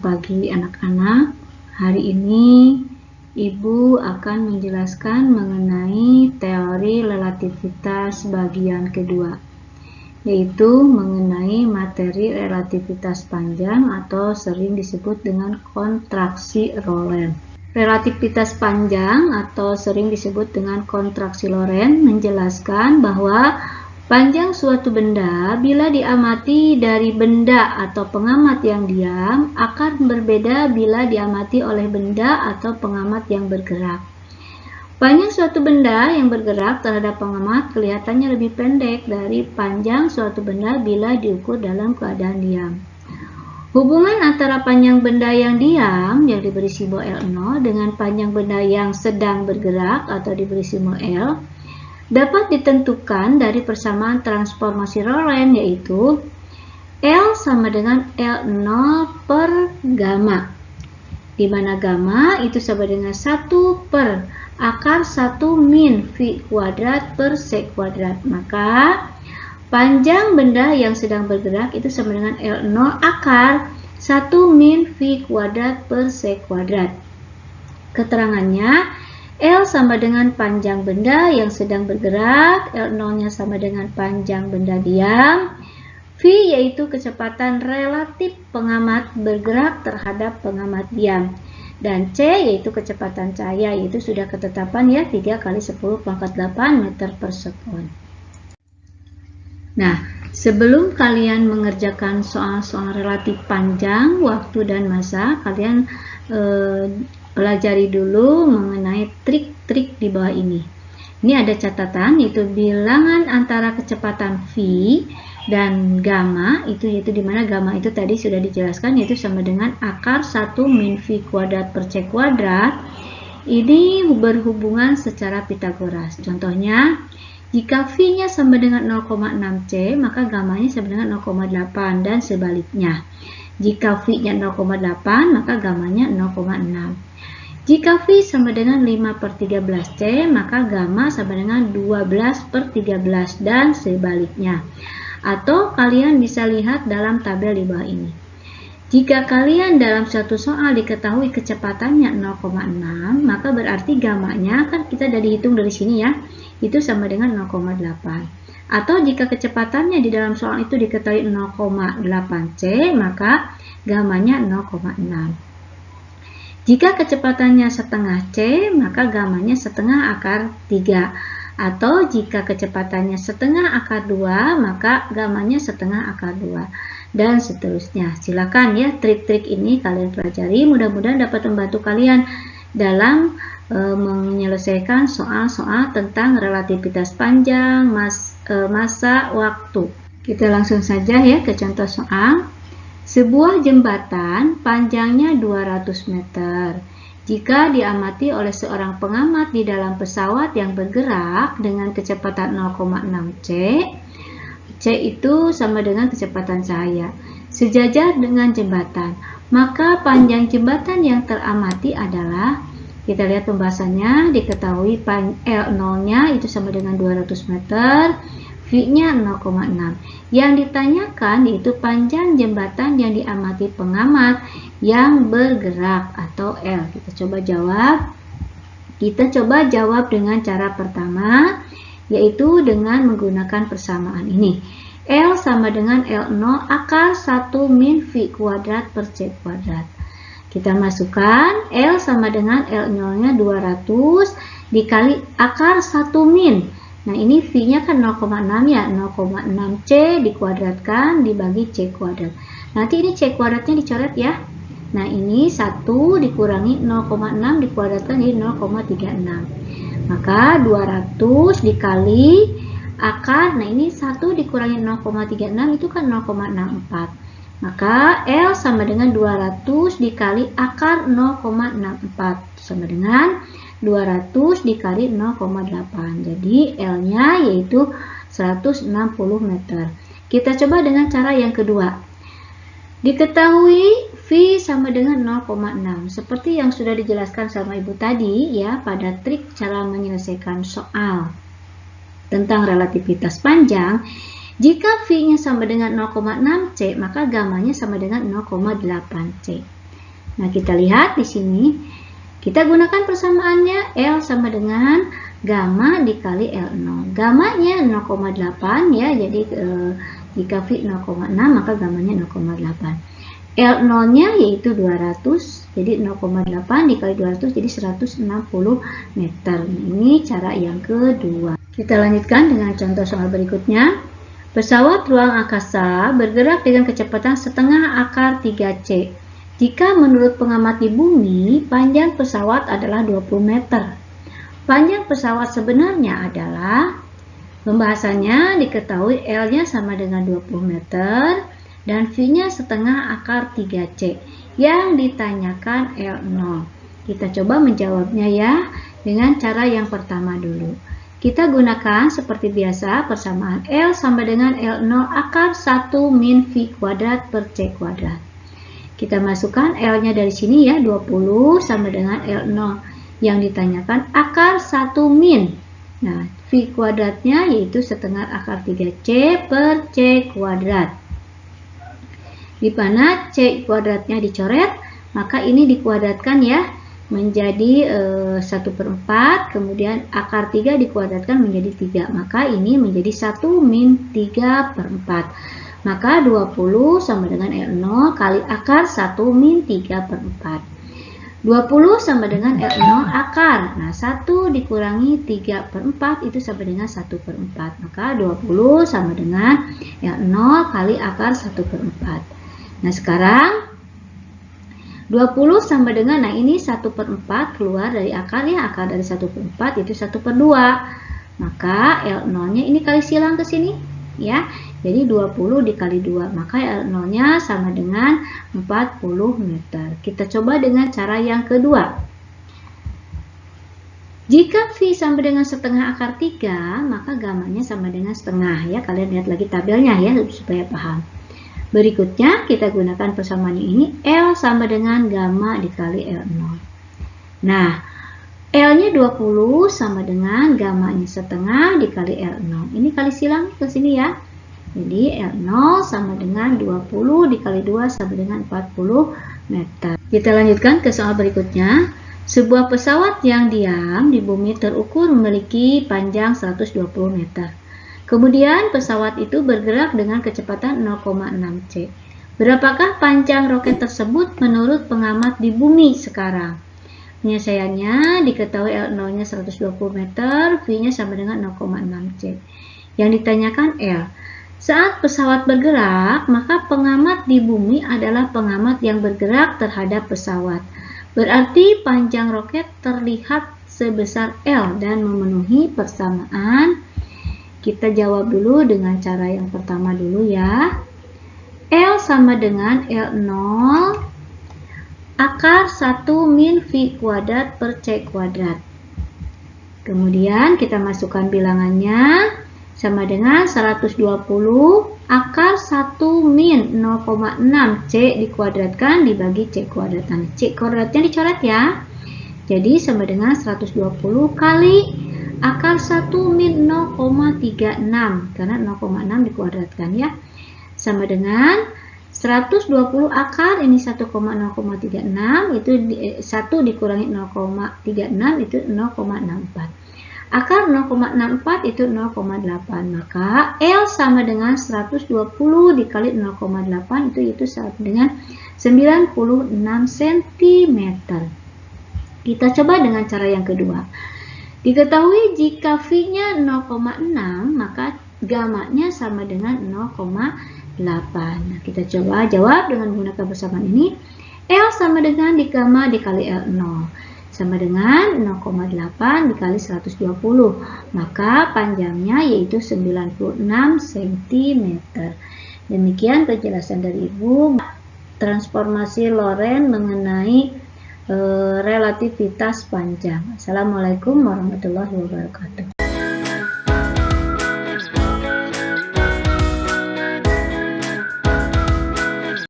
Selamat pagi anak-anak. Hari ini Ibu akan menjelaskan mengenai teori relativitas bagian kedua, yaitu mengenai materi relativitas panjang atau sering disebut dengan kontraksi Lorentz. Relativitas panjang atau sering disebut dengan kontraksi Lorentz menjelaskan bahwa panjang suatu benda bila diamati dari benda atau pengamat yang diam akan berbeda bila diamati oleh benda atau pengamat yang bergerak. Panjang suatu benda yang bergerak terhadap pengamat kelihatannya lebih pendek dari panjang suatu benda bila diukur dalam keadaan diam. Hubungan antara panjang benda yang diam yang diberi simbol L0 dengan panjang benda yang sedang bergerak atau diberi simbol L dapat ditentukan dari persamaan transformasi Lorentz, yaitu L sama dengan L0 per gamma, di mana gamma itu sama dengan 1 per akar 1 min V kuadrat per C kuadrat. Maka panjang benda yang sedang bergerak itu sama dengan L0 akar 1 min V kuadrat per C kuadrat. Keterangannya, L sama dengan panjang benda yang sedang bergerak, L0-nya sama dengan panjang benda diam, V yaitu kecepatan relatif pengamat bergerak terhadap pengamat diam, dan C yaitu kecepatan cahaya, yaitu sudah ketetapan ya 3 kali 10 pangkat 8 meter per sekund. Nah, sebelum kalian mengerjakan soal-soal relatif panjang, waktu, dan massa, kalian pelajari dulu mengenai trik-trik di bawah ini. Ini ada catatan, yaitu bilangan antara kecepatan V dan gamma, yaitu di mana gamma itu tadi sudah dijelaskan, yaitu sama dengan akar 1 min V kuadrat per C kuadrat. Ini berhubungan secara Pitagoras. Contohnya, jika V-nya sama dengan 0,6 C, maka gammanya sama dengan 0,8 dan sebaliknya. Jika V-nya 0,8, maka gammanya 0,6. Jika V sama dengan 5 per 13 C, maka gamma sama dengan 12 per 13 dan sebaliknya. Atau kalian bisa lihat dalam tabel di bawah ini. Jika kalian dalam suatu soal diketahui kecepatannya 0,6, maka berarti gammanya kan kita sudah dihitung dari sini ya, itu sama dengan 0,8. Atau jika kecepatannya di dalam soal itu diketahui 0,8 C, maka gammanya 0,6. Jika kecepatannya setengah C, maka gammanya setengah akar 3. Atau jika kecepatannya setengah akar 2, maka gammanya setengah akar 2. Dan seterusnya. Silakan ya, trik-trik ini kalian pelajari. Mudah-mudahan dapat membantu kalian dalam menyelesaikan soal-soal tentang relativitas panjang, massa, waktu. Kita langsung saja ya ke contoh soal. Sebuah jembatan panjangnya 200 meter. Jika diamati oleh seorang pengamat di dalam pesawat yang bergerak dengan kecepatan 0,6 C, C itu sama dengan kecepatan cahaya, sejajar dengan jembatan. Maka panjang jembatan yang teramati adalah, kita lihat pembahasannya, diketahui L0-nya itu sama dengan 200 meter, V-nya 0,6. Yang ditanyakan yaitu panjang jembatan yang diamati pengamat yang bergerak atau L. Kita coba jawab dengan cara pertama, yaitu dengan menggunakan persamaan ini. L sama dengan L0 akar 1 min V kuadrat per C kuadrat. Kita masukkan L sama dengan L0-nya 200 dikali akar 1 min. Nah, ini V-nya kan 0,6 ya, 0,6 C dikuadratkan dibagi C kuadrat. Nanti ini C kuadratnya dicoret ya. Nah, ini 1 dikurangi 0,6 dikuadratkan jadi 0,36. Maka 200 dikali akar, nah ini 1 dikurangi 0,36 itu kan 0,64. Maka L sama dengan 200 dikali akar 0,64 sama dengan 200 dikali 0,8. Jadi L-nya yaitu 160 meter. Kita coba dengan cara yang kedua. Diketahui V sama dengan 0,6. Seperti yang sudah dijelaskan sama Ibu tadi ya pada trik cara menyelesaikan soal tentang relativitas panjang. Jika V-nya sama dengan 0,6 C, maka gammanya sama dengan 0,8 C. Nah, kita lihat di sini. Kita gunakan persamaannya L sama dengan gamma dikali L0. Gammanya 0,8 ya, jadi jika V 0,6 maka gammanya 0,8. L0-nya yaitu 200, jadi 0,8 dikali 200 jadi 160 meter. Ini cara yang kedua. Kita lanjutkan dengan contoh soal berikutnya. Pesawat ruang angkasa bergerak dengan kecepatan setengah akar 3C. Jika menurut pengamat di bumi, panjang pesawat adalah 20 meter. Panjang pesawat sebenarnya adalah, pembahasannya diketahui L-nya sama dengan 20 meter dan V-nya setengah akar 3C. Yang ditanyakan L0. Kita coba menjawabnya ya dengan cara yang pertama dulu. Kita gunakan seperti biasa persamaan L sama dengan L0 akar 1 min V kuadrat per C kuadrat. Kita masukkan L-nya dari sini ya, 20 sama dengan L0. Yang ditanyakan akar 1 min. Nah, V kuadratnya yaitu setengah akar 3C per C kuadrat. Di mana C kuadratnya dicoret, maka ini dikuadratkan ya menjadi 1/4, kemudian akar 3 dikuadratkan menjadi 3. Maka ini menjadi 1 min 3/4. Maka 20 sama dengan L0 kali akar 1 min 3/4. 20 sama dengan L0 akar. Nah, 1 dikurangi 3/4 itu sama dengan 1/4. Maka 20 sama dengan L0 kali akar 1/4. Nah, sekarang 20 sama dengan, nah ini 1/4 keluar dari akar ya. Akar dari 1/4 itu 1/2. Maka L0-nya ini kali silang ke sini ya. Jadi 20 dikali 2, maka L0-nya sama dengan 40 meter. Kita coba dengan cara yang kedua. Jika V sama dengan setengah akar 3, maka gammanya sama dengan setengah ya. Kalian lihat lagi tabelnya ya supaya paham. Berikutnya kita gunakan persamaan ini L sama dengan gamma dikali L0. Nah, L-nya 20 sama dengan gammanya setengah dikali L0. Ini kali silang ke sini ya. Jadi L0 sama dengan 20 dikali 2 sama dengan 40 meter. Kita lanjutkan ke soal berikutnya. Sebuah pesawat yang diam di bumi terukur memiliki panjang 120 meter. Kemudian pesawat itu bergerak dengan kecepatan 0,6 C. Berapakah panjang roket tersebut menurut pengamat di bumi sekarang? Penyelesaiannya diketahui L0-nya 120 meter, V-nya sama dengan 0,6 C. Yang ditanyakan L. Saat pesawat bergerak, maka pengamat di bumi adalah pengamat yang bergerak terhadap pesawat. Berarti panjang roket terlihat sebesar L dan memenuhi persamaan. Kita jawab dulu dengan cara yang pertama dulu ya. L sama dengan L0 akar 1 min V kuadrat per C kuadrat. Kemudian kita masukkan bilangannya. Sama dengan 120 akar 1 min 0,6 C dikuadratkan dibagi C kuadratan. C kuadratnya dicoret ya. Jadi sama dengan 120 kali akar 1 min 0,36. Karena 0,6 dikuadratkan ya. Sama dengan 120 akar ini 1,036 itu 1 dikurangi 0,36 itu 0,64. Akar 0,64 itu 0,8. Maka L sama dengan 120 dikali 0,8 itu sama dengan 96 cm. Kita coba dengan cara yang kedua. Diketahui jika V-nya 0,6 maka gammanya sama dengan 0,8. Nah, kita coba jawab dengan menggunakan persamaan ini. L sama dengan gamma dikali L0. Sama dengan 0,8 dikali 120. Maka panjangnya yaitu 96 cm. Demikian penjelasan dari Ibu. Transformasi Lorentz mengenai relativitas panjang. Assalamualaikum warahmatullahi wabarakatuh.